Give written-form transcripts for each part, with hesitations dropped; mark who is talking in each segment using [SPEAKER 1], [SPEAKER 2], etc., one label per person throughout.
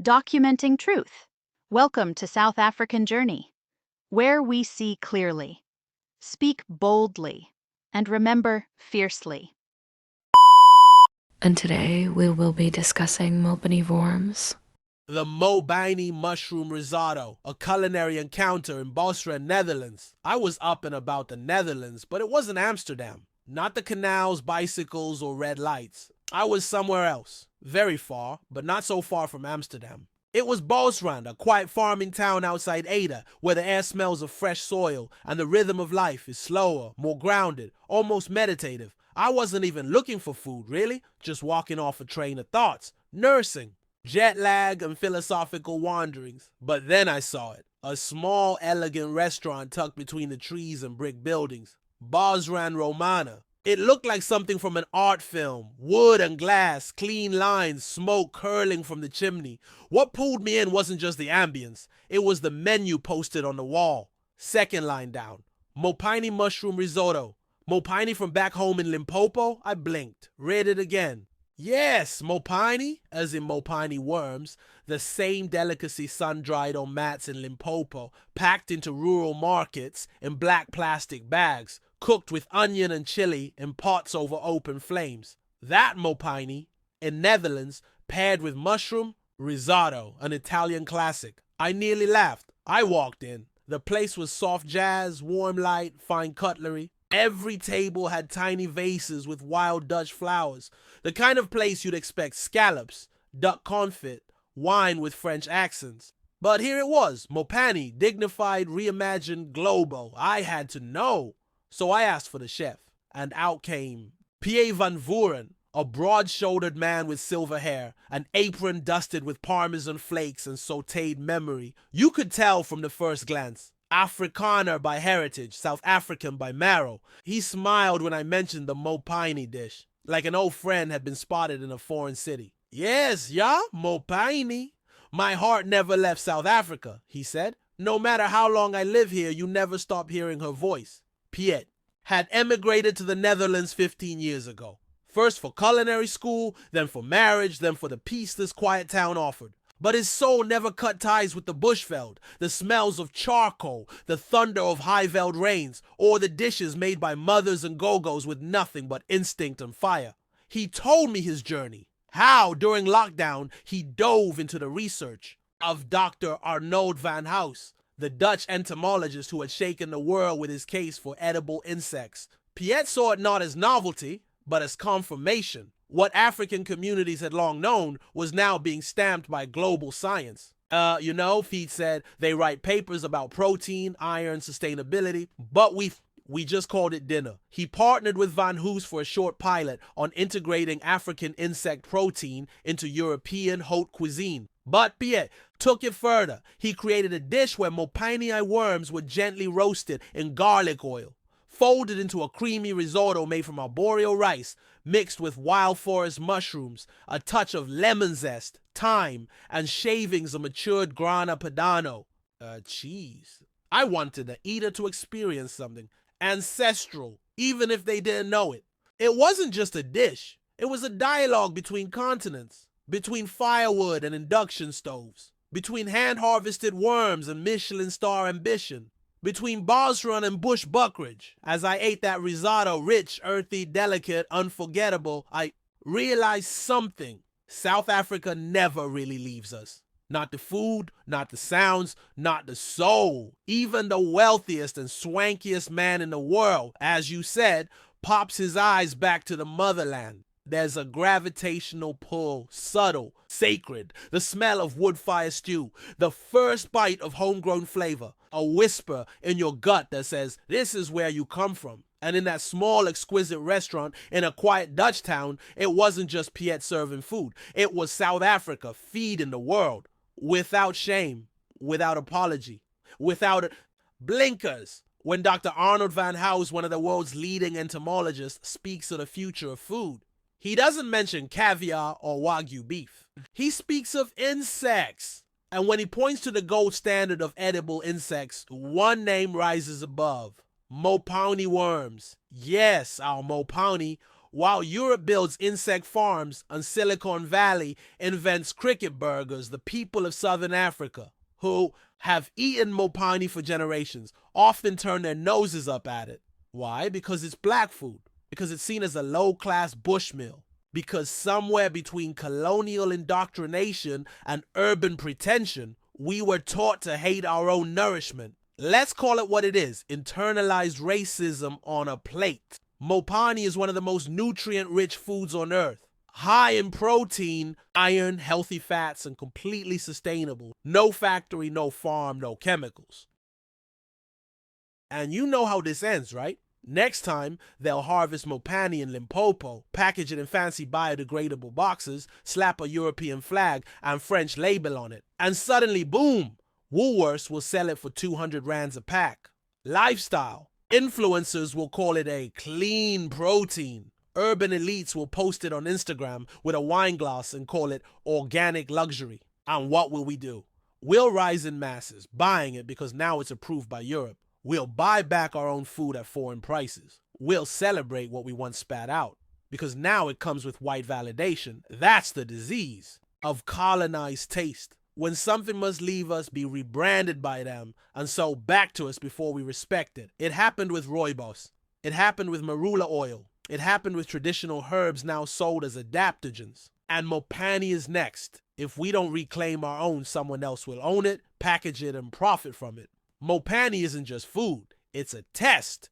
[SPEAKER 1] Documenting truth. Welcome to South African Journey, where we see clearly, speak boldly, and remember fiercely.
[SPEAKER 2] And today we will be discussing Mopani worms.
[SPEAKER 3] The Mopani mushroom risotto, a culinary encounter in Basra, Netherlands. I was up and about the Netherlands, but it wasn't Amsterdam. Not the canals, bicycles, or red lights. I was somewhere else. Very far, but not so far from Amsterdam. It was Bosrand, a quiet farming town outside Ada, where the air smells of fresh soil and the rhythm of life is slower, more grounded, almost meditative. I wasn't even looking for food, really, just walking off a train of thoughts, nursing, jet lag and philosophical wanderings. But then I saw it, a small, elegant restaurant tucked between the trees and brick buildings, Bosrand Romana. It looked like something from an art film. Wood and glass, clean lines, smoke curling from the chimney. What pulled me in wasn't just the ambience. It was the menu posted on the wall. Second line down. Mopani mushroom risotto. Mopani from back home in Limpopo? I blinked. Read it again. Yes, Mopani, as in Mopani worms, the same delicacy sun-dried on mats in Limpopo, packed into rural markets in black plastic bags, cooked with onion and chili in pots over open flames. That Mopani, in Netherlands, paired with mushroom risotto, an Italian classic. I nearly laughed. I walked in. The place was soft jazz, warm light, fine cutlery. Every table had tiny vases with wild Dutch flowers, the kind of place you'd expect scallops, duck confit, wine with French accents. But here it was, Mopani, dignified, reimagined, global. I had to know. So I asked for the chef, and out came Pierre Van Vuren, a broad-shouldered man with silver hair, an apron dusted with parmesan flakes and sautéed memory. You could tell from the first glance. Afrikaner by heritage, South African by marrow. He smiled when I mentioned the Mopani dish, like an old friend had been spotted in a foreign city. Yes, yeah, Mopani. My heart never left South Africa, he said. No matter how long I live here, you never stop hearing her voice. Piet had emigrated to the Netherlands 15 years ago. First for culinary school, then for marriage, then for the peace this quiet town offered. But his soul never cut ties with the bushveld, the smells of charcoal, the thunder of high-veld rains, or the dishes made by mothers and go-go's with nothing but instinct and fire. He told me his journey, how during lockdown he dove into the research of Dr. Arnold van Huys, the Dutch entomologist who had shaken the world with his case for edible insects. Piet saw it not as novelty, but as confirmation. What African communities had long known was now being stamped by global science. Feet said they write papers about protein, iron, sustainability, but we just called it dinner. He partnered with Van Huys for a short pilot on integrating African insect protein into European haute cuisine. But Piet took it further. He created a dish where Mopani worms were gently roasted in garlic oil, folded into a creamy risotto made from arboreal rice, mixed with wild forest mushrooms, a touch of lemon zest, thyme, and shavings of matured grana padano. Cheese. I wanted the eater to experience something ancestral, even if they didn't know it. It wasn't just a dish. It was a dialogue between continents, between firewood and induction stoves, between hand-harvested worms and Michelin star ambition, between Bosrand and Bush Buckridge. As I ate that risotto, rich, earthy, delicate, unforgettable, I realized something. South Africa never really leaves us. Not the food, not the sounds, not the soul. Even the wealthiest and swankiest man in the world, as you said, pops his eyes back to the motherland. There's a gravitational pull, subtle, sacred, the smell of wood fire stew, the first bite of homegrown flavor, a whisper in your gut that says, this is where you come from. And in that small, exquisite restaurant in a quiet Dutch town, it wasn't just Piet serving food. It was South Africa feeding the world, without shame, without apology, without blinkers. When Dr. Arnold van Huys, one of the world's leading entomologists, speaks of the future of food, he doesn't mention caviar or Wagyu beef. He speaks of insects. And when he points to the gold standard of edible insects, one name rises above. Mopani worms. Yes, our Mopani While Europe builds insect farms and Silicon Valley invents cricket burgers, the people of Southern Africa, who have eaten Mopani for generations, often turn their noses up at it. Why? Because it's black food. Because it's seen as a low-class bushmeal. Because somewhere between colonial indoctrination and urban pretension, we were taught to hate our own nourishment. Let's call it what it is: internalized racism on a plate. Mopani is one of the most nutrient-rich foods on earth. High in protein, iron, healthy fats, and completely sustainable. No factory, no farm, no chemicals. And you know how this ends, right? Next time, they'll harvest Mopani in Limpopo, package it in fancy biodegradable boxes, slap a European flag and French label on it. And suddenly, boom, Woolworths will sell it for 200 rands a pack. Lifestyle. Influencers will call it a clean protein. Urban elites will post it on Instagram with a wine glass and call it organic luxury. And what will we do? We'll rise in masses, buying it because now it's approved by Europe. We'll buy back our own food at foreign prices. We'll celebrate what we once spat out, because now it comes with white validation. That's the disease of colonized taste. When something must leave us, be rebranded by them, and so back to us before we respect it. It happened with rooibos. It happened with marula oil. It happened with traditional herbs now sold as adaptogens. And Mopani is next. If we don't reclaim our own, someone else will own it, package it, and profit from it. Mopani isn't just food, it's a test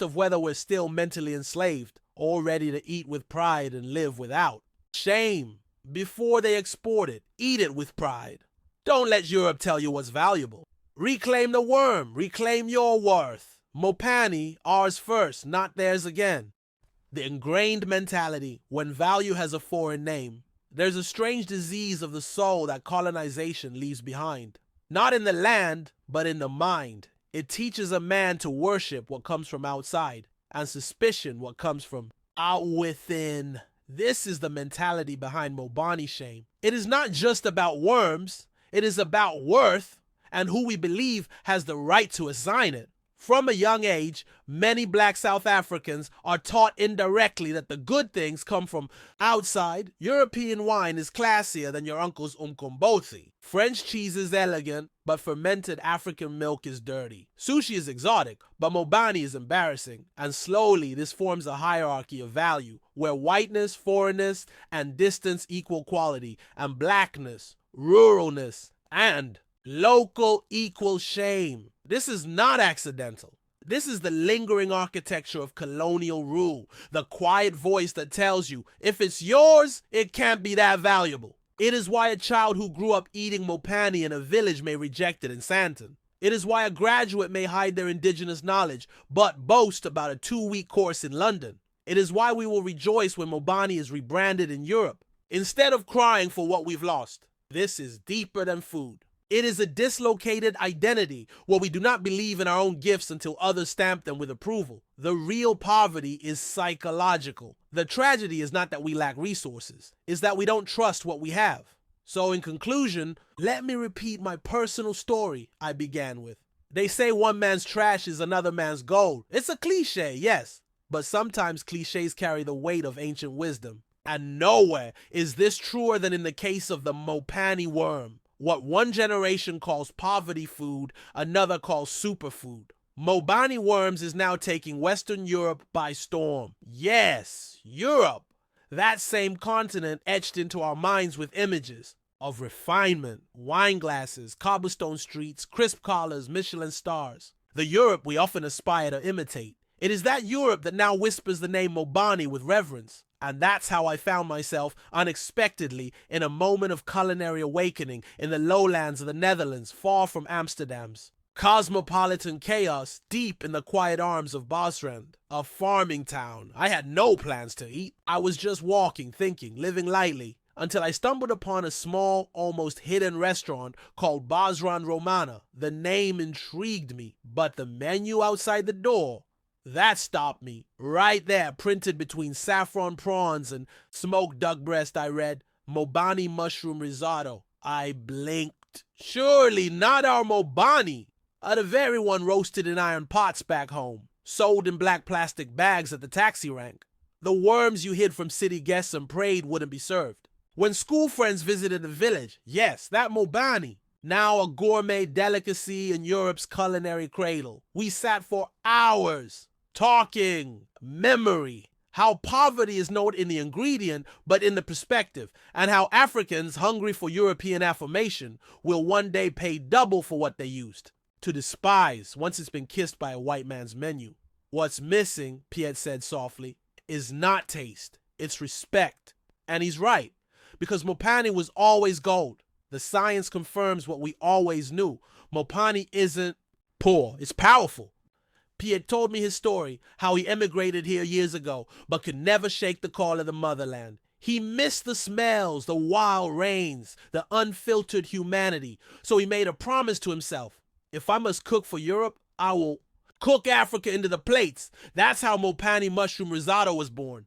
[SPEAKER 3] of whether we're still mentally enslaved or ready to eat with pride and live without shame. Before they export it, eat it with pride. Don't let Europe tell you what's valuable. Reclaim the worm, reclaim your worth. Mopani, ours first, not theirs again. The ingrained mentality, when value has a foreign name, there's a strange disease of the soul that colonization leaves behind. Not in the land, but in the mind. It teaches a man to worship what comes from outside, and suspicion what comes from out within. This is the mentality behind Mopani shame. It is not just about worms, it is about worth and who we believe has the right to assign it. From a young age, many black South Africans are taught indirectly that the good things come from outside. European wine is classier than your uncle's umkombothi. French cheese is elegant, but fermented African milk is dirty. Sushi is exotic, but Mopani is embarrassing. And slowly, this forms a hierarchy of value, where whiteness, foreignness, and distance equal quality, and blackness, ruralness, and local equal shame. This is not accidental. This is the lingering architecture of colonial rule, the quiet voice that tells you, if it's yours, it can't be that valuable. It is why a child who grew up eating Mopani in a village may reject it in Santon. It is why a graduate may hide their indigenous knowledge, but boast about a 2-week course in London. It is why we will rejoice when Mopani is rebranded in Europe, instead of crying for what we've lost. This is deeper than food. It is a dislocated identity where we do not believe in our own gifts until others stamp them with approval. The real poverty is psychological. The tragedy is not that we lack resources, it's that we don't trust what we have. So in conclusion, let me repeat my personal story I began with. They say one man's trash is another man's gold. It's a cliche, yes, but sometimes cliches carry the weight of ancient wisdom. And nowhere is this truer than in the case of the Mopani worm. What one generation calls poverty food, another calls superfood. Mopani worms is now taking Western Europe by storm. Yes, Europe. That same continent etched into our minds with images of refinement, wine glasses, cobblestone streets, crisp collars, Michelin stars. The Europe we often aspire to imitate. It is that Europe that now whispers the name Mopani with reverence. And that's how I found myself unexpectedly in a moment of culinary awakening in the lowlands of the Netherlands, far from Amsterdam's cosmopolitan chaos, deep in the quiet arms of Bosrand, a farming town. I had no plans to eat. I was just walking, thinking, living lightly, until I stumbled upon a small, almost hidden restaurant called Bosrand Romana. The name intrigued me, but the menu outside the door, that stopped me. Right there, printed between saffron prawns and smoked duck breast, I read, Mopani mushroom risotto. I blinked. Surely not our Mopani. The very one roasted in iron pots back home, sold in black plastic bags at the taxi rank. The worms you hid from city guests and prayed wouldn't be served. When school friends visited the village, yes, that Mopani, now a gourmet delicacy in Europe's culinary cradle. We sat for hours talking memory, how poverty is not in the ingredient but in the perspective, and how Africans hungry for European affirmation will one day pay double for what they used to despise once it's been kissed by a white man's menu. What's missing, Piet said softly, is not taste, it's respect. And he's right, because Mopani was always gold. The science confirms what we always knew. Mopani isn't poor, it's powerful. Piet told me his story, how he emigrated here years ago, but could never shake the call of the motherland. He missed the smells, the wild rains, the unfiltered humanity. So he made a promise to himself. If I must cook for Europe, I will cook Africa into the plates. That's how Mopani mushroom risotto was born.